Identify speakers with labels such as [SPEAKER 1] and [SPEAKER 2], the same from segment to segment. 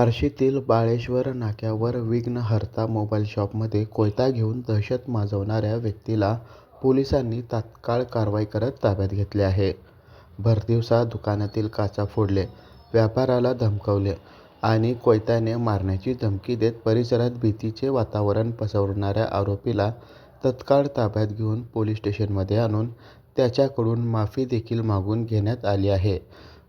[SPEAKER 1] बार्शीतील बाळेश्वर नाक्यावर विघ्नहर्ता मोबाईल शॉपमध्ये कोयता घेऊन दहशत माजवणाऱ्या व्यक्तीला पोलिसांनी तात्काळ कारवाई करत ताब्यात घेतले आहे. भरदिवसा दुकानातील काचा फोडले, व्यापाऱ्याला धमकावले आणि कोयत्याने मारण्याची धमकी देत परिसरात भीतीचे वातावरण पसरवणाऱ्या आरोपीला तत्काळ ताब्यात घेऊन पोलीस स्टेशनमध्ये आणून त्याच्याकडून माफी देखील मागून घेण्यात आली आहे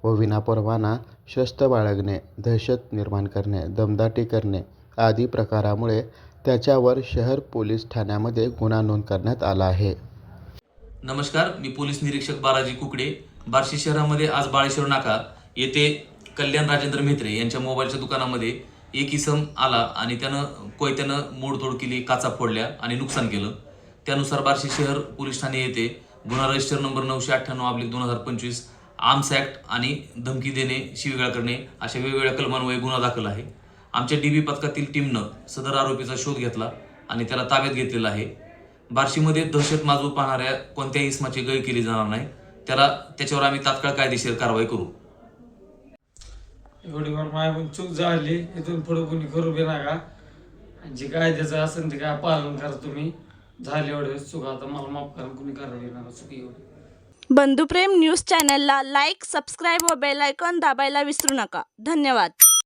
[SPEAKER 1] व विनापरवाना शस्त्र बाळगणे, दहशत निर्माण करणे, दमदाटी करणे आदी प्रकारामुळे त्याच्यावर शहर पोलीस ठाण्यामध्ये गुन्हा नोंद करण्यात आला आहे.
[SPEAKER 2] नमस्कार, मी पोलीस निरीक्षक बालाजी कुकडे. बार्शी शहरामध्ये आज बाळेश्वर नाका येथे कल्याण राजेंद्र म्हेत्रे यांच्या मोबाईलच्या दुकानामध्ये एक इसम आला आणि त्यानं कोयत्यानं मोडतोड केली, काचा फोडल्या आणि नुकसान केलं. त्यानुसार बार्शी शहर पोलीस ठाणे येथे गुन्हा रजिस्टर नंबर 998/2025 आर्म्स ॲक्ट आणि धमकी देणे, शिवीगाळ करणे अशा वेगवेगळ्या कलमांवर गुन्हा दाखल आहे. आमच्या DB पथकातील टीमनं सदर आरोपीचा शोध घेतला आणि त्याला ताब्यात घेतलेला आहे. बार्शीमध्ये दहशत माजवू पाहणाऱ्या कोणत्याही इसमाची गय केली जाणार नाही. त्याच्यावर आम्ही तात्काळ कायदेशीर कारवाई करू.
[SPEAKER 3] एवढी माझ्याकडून चूक झाली, इथून पुढे कोणी करू बी नका. जे कायद्याचं असेल ते काय पालन करा तुम्ही. झाली एवढी चूक, आता मला माफ करा, कोणी करावी नका चुकी एवढी.
[SPEAKER 4] बंधुप्रेम न्यूज चॅनलला लाईक, सबस्क्राईब व बेल आयकॉन दाबायला विसरू नका. धन्यवाद.